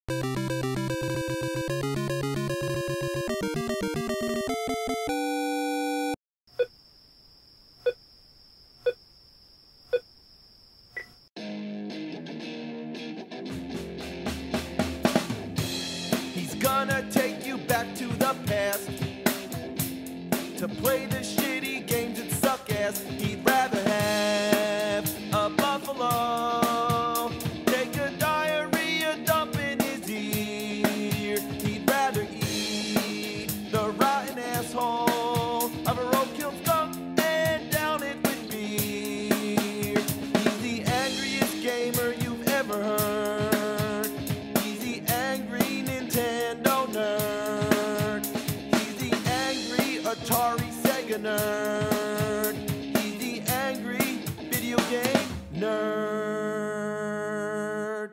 Gonna take you back to the past to play the shitty games that suck ass. He'd rather have a buffalo take a diarrhea dump in his ear. He'd rather eat the rotten asshole of a roadkill skunk and down it with beer. He's the angriest gamer you've ever heard. He's the angry Nintendo nerd. He's the angry Atari Sega nerd. He's the angry video game nerd.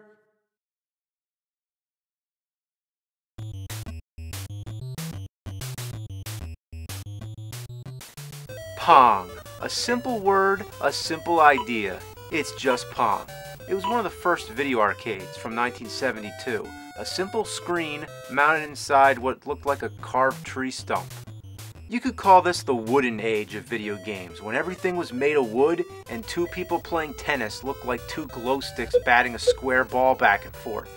Pong. A simple word, a simple idea. It's just Pong. It was one of the first video arcades from 1972. A simple screen mounted inside what looked like a carved tree stump. You could call this the wooden age of video games, when everything was made of wood and two people playing tennis looked like two glow sticks batting a square ball back and forth.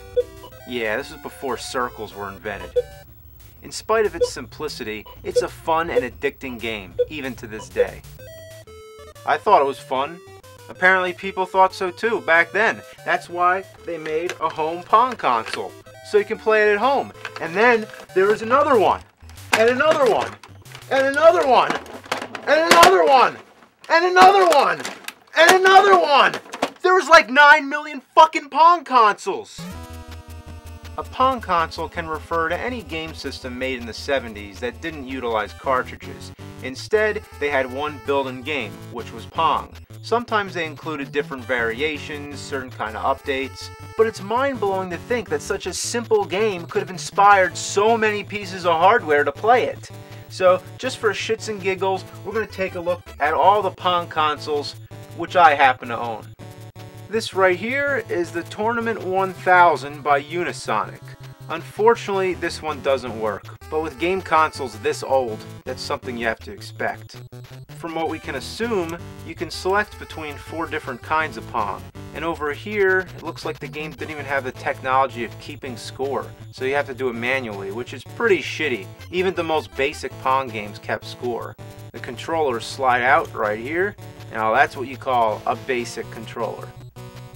Yeah, this was before circles were invented. In spite of its simplicity, it's a fun and addicting game, even to this day. I thought it was fun. Apparently people thought so too back then. That's why they made a home Pong console, so you can play it at home. And then there was another one, and another one, and another one, and another one, and another one, and another one. There was like 9 million fucking Pong consoles. A Pong console can refer to any game system made in the 70s that didn't utilize cartridges. Instead, they had one built-in game, which was Pong. Sometimes they included different variations, certain kind of updates, but it's mind-blowing to think that such a simple game could have inspired so many pieces of hardware to play it. So, just for shits and giggles, we're going to take a look at all the Pong consoles, which I happen to own. This right here is the Tournament 1000 by Unisonic. Unfortunately, this one doesn't work, but with game consoles this old, that's something you have to expect. From what we can assume, you can select between 4 different kinds of Pong, and over here, it looks like the game didn't even have the technology of keeping score, so you have to do it manually, which is pretty shitty. Even the most basic Pong games kept score. The controllers slide out right here. Now that's what you call a basic controller.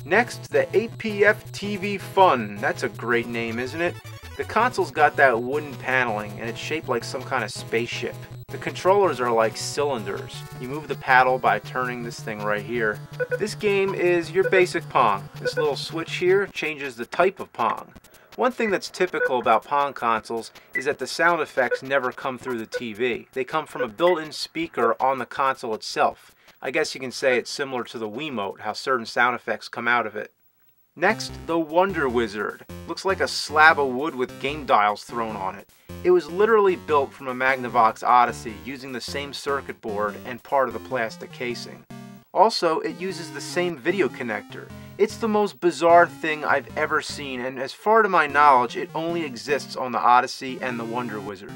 Next, the APF TV Fun. That's a great name, isn't it? The console's got that wooden paneling, and it's shaped like some kind of spaceship. The controllers are like cylinders. You move the paddle by turning this thing right here. This game is your basic Pong. This little switch here changes the type of Pong. One thing that's typical about Pong consoles is that the sound effects never come through the TV. They come from a built-in speaker on the console itself. I guess you can say it's similar to the Wiimote, how certain sound effects come out of it. Next, the Wonder Wizard. Looks like a slab of wood with game dials thrown on it. It was literally built from a Magnavox Odyssey using the same circuit board and part of the plastic casing. Also, it uses the same video connector. It's the most bizarre thing I've ever seen, and as far to my knowledge, it only exists on the Odyssey and the Wonder Wizard.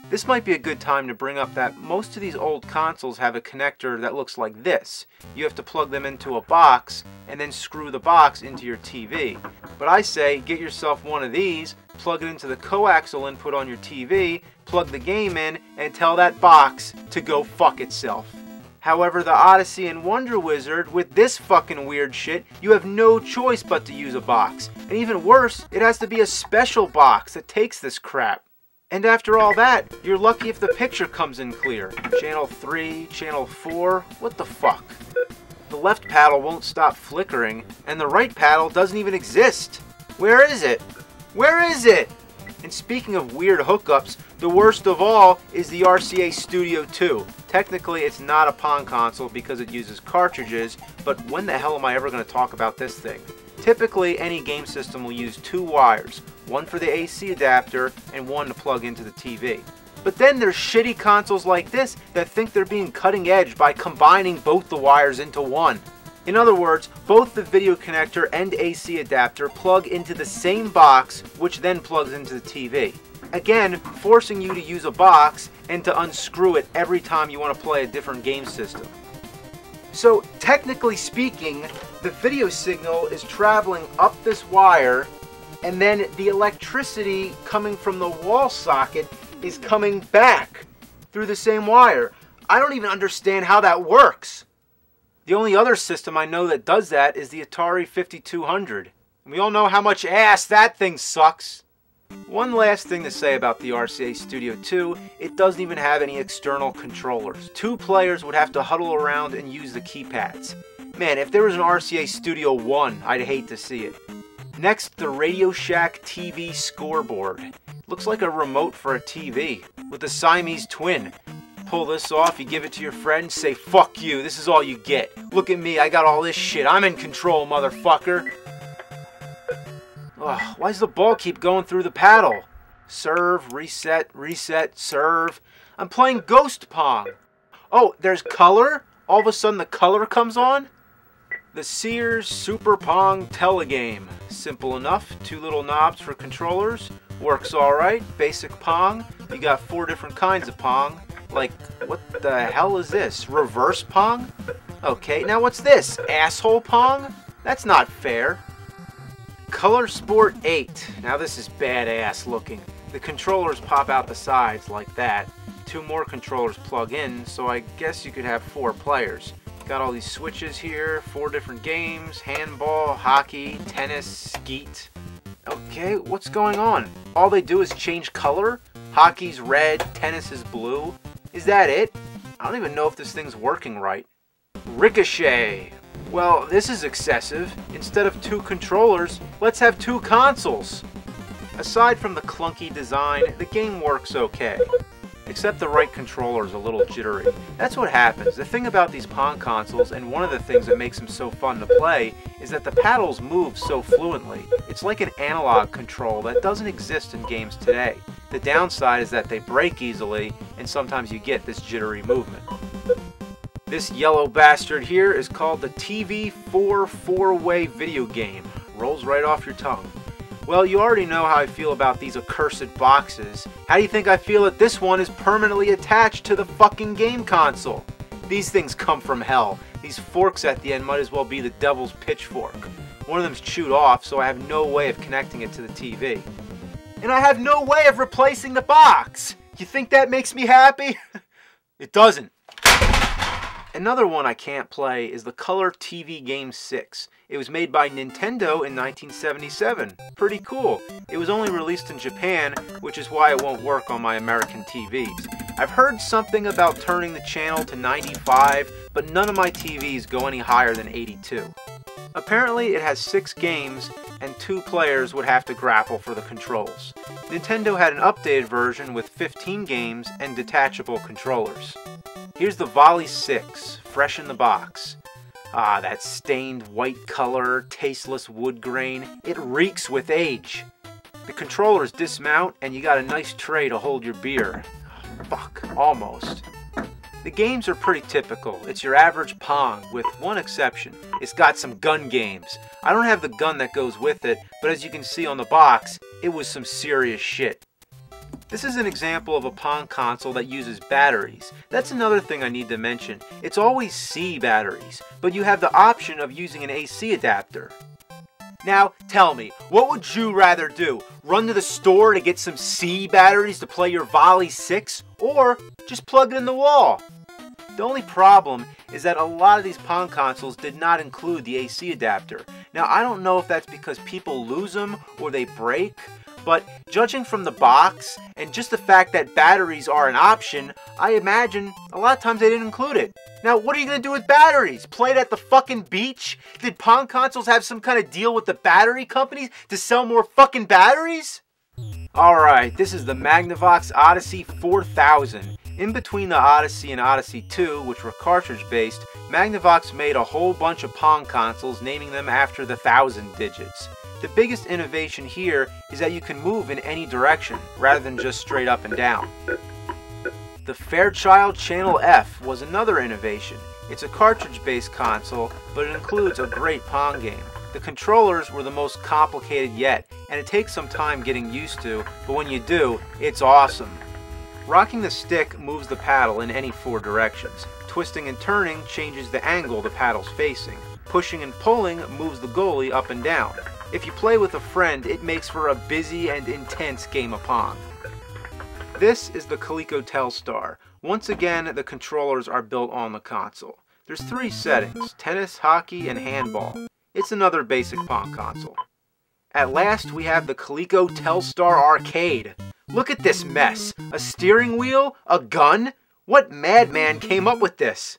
This might be a good time to bring up that most of these old consoles have a connector that looks like this. You have to plug them into a box and then screw the box into your TV. But I say get yourself one of these, plug it into the coaxial input on your TV, plug the game in, and tell that box to go fuck itself. However, the Odyssey and Wonder Wizard, with this fucking weird shit, you have no choice but to use a box. And even worse, it has to be a special box that takes this crap. And after all that, you're lucky if the picture comes in clear. Channel 3, Channel 4, what the fuck? The left paddle won't stop flickering, and the right paddle doesn't even exist. Where is it? Where is it? And speaking of weird hookups, the worst of all is the RCA Studio 2. Technically, it's not a Pong console because it uses cartridges, but when the hell am I ever going to talk about this thing? Typically, any game system will use 2 wires, one for the AC adapter and one to plug into the TV. But then there's shitty consoles like this that think they're being cutting edge by combining both the wires into one. In other words, both the video connector and AC adapter plug into the same box, which then plugs into the TV. Again, forcing you to use a box and to unscrew it every time you want to play a different game system. So, technically speaking, the video signal is traveling up this wire, and then the electricity coming from the wall socket is coming back through the same wire. I don't even understand how that works. The only other system I know that does that is the Atari 5200. And we all know how much ass that thing sucks. One last thing to say about the RCA Studio 2, it doesn't even have any external controllers. 2 players would have to huddle around and use the keypads. Man, if there was an RCA Studio 1, I'd hate to see it. Next, the Radio Shack TV scoreboard. Looks like a remote for a TV, with a Siamese twin. Pull this off, you give it to your friend, say, "Fuck you, this is all you get. Look at me, I got all this shit. I'm in control, motherfucker." Ugh, why does the ball keep going through the paddle? Serve, reset, reset, serve. I'm playing Ghost Pong. Oh, there's color? All of a sudden the color comes on? The Sears Super Pong Telegame. Simple enough, 2 little knobs for controllers. Works alright, basic Pong. You got 4 different kinds of Pong. Like, what the hell is this? Reverse Pong? Okay, now what's this? Asshole Pong? That's not fair. Color Sport 8. Now this is badass looking. The controllers pop out the sides like that. 2 more controllers plug in, so I guess you could have 4 players. Got all these switches here, 4 different games, handball, hockey, tennis, skeet. Okay, what's going on? All they do is change color? Hockey's red, tennis is blue. Is that it? I don't even know if this thing's working right. Ricochet. Well, this is excessive. Instead of 2 controllers, let's have 2 consoles. Aside from the clunky design, the game works okay. Except the right controller is a little jittery. That's what happens. The thing about these Pong consoles, and one of the things that makes them so fun to play, is that the paddles move so fluently. It's like an analog control that doesn't exist in games today. The downside is that they break easily, and sometimes you get this jittery movement. This yellow bastard here is called the TV4 4-way video game. Rolls right off your tongue. Well, you already know how I feel about these accursed boxes. How do you think I feel that this one is permanently attached to the fucking game console? These things come from hell. These forks at the end might as well be the devil's pitchfork. One of them's chewed off, so I have no way of connecting it to the TV. And I have no way of replacing the box! You think that makes me happy? It doesn't. Another one I can't play is the Color TV Game 6. It was made by Nintendo in 1977. Pretty cool. It was only released in Japan, which is why it won't work on my American TVs. I've heard something about turning the channel to 95, but none of my TVs go any higher than 82. Apparently it has 6 games, and 2 players would have to grapple for the controls. Nintendo had an updated version with 15 games and detachable controllers. Here's the Volley 6, fresh in the box. Ah, that stained white color, tasteless wood grain, it reeks with age. The controllers dismount and you got a nice tray to hold your beer. Fuck, almost. The games are pretty typical. It's your average Pong, with one exception. It's got some gun games. I don't have the gun that goes with it, but as you can see on the box, it was some serious shit. This is an example of a Pong console that uses batteries. That's another thing I need to mention. It's always C batteries, but you have the option of using an AC adapter. Now, tell me, what would you rather do? Run to the store to get some C batteries to play your Volley 6? Or just plug it in the wall? The only problem is that a lot of these Pong consoles did not include the AC adapter. Now, I don't know if that's because people lose them or they break, but judging from the box and just the fact that batteries are an option, I imagine a lot of times they didn't include it. Now, what are you going to do with batteries? Play it at the fucking beach? Did Pong consoles have some kind of deal with the battery companies to sell more fucking batteries? Alright, this is the Magnavox Odyssey 4000. In between the Odyssey and Odyssey 2, which were cartridge-based, Magnavox made a whole bunch of Pong consoles, naming them after the 1000 digits. The biggest innovation here is that you can move in any direction, rather than just straight up and down. The Fairchild Channel F was another innovation. It's a cartridge-based console, but it includes a great Pong game. The controllers were the most complicated yet, and it takes some time getting used to, but when you do, it's awesome. Rocking the stick moves the paddle in any 4 directions. Twisting and turning changes the angle the paddle's facing. Pushing and pulling moves the goalie up and down. If you play with a friend, it makes for a busy and intense game of Pong. This is the Coleco Telstar. Once again, the controllers are built on the console. There's 3 settings: tennis, hockey, and handball. It's another basic Pong console. At last, we have the Coleco Telstar Arcade. Look at this mess. A steering wheel? A gun? What madman came up with this?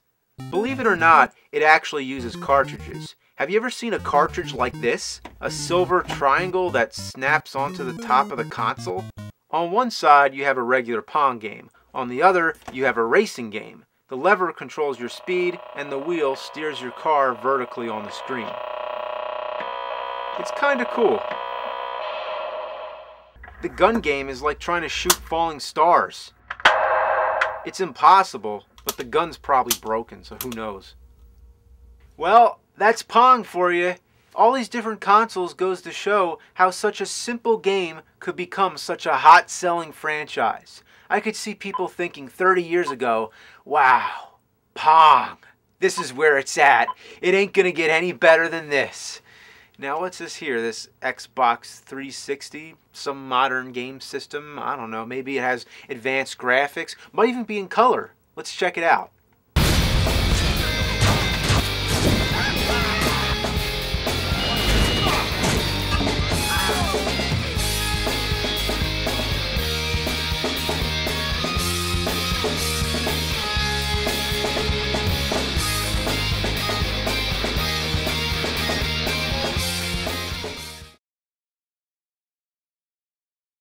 Believe it or not, it actually uses cartridges. Have you ever seen a cartridge like this? A silver triangle that snaps onto the top of the console? On one side, you have a regular Pong game. On the other, you have a racing game. The lever controls your speed, and the wheel steers your car vertically on the screen. It's kinda cool. The gun game is like trying to shoot falling stars. It's impossible, but the gun's probably broken, so who knows. Well, that's Pong for you. All these different consoles goes to show how such a simple game could become such a hot-selling franchise. I could see people thinking 30 years ago, wow, Pong, this is where it's at. It ain't gonna get any better than this. Now what's this here? This Xbox 360? Some modern game system? I don't know. Maybe it has advanced graphics. Might even be in color. Let's check it out.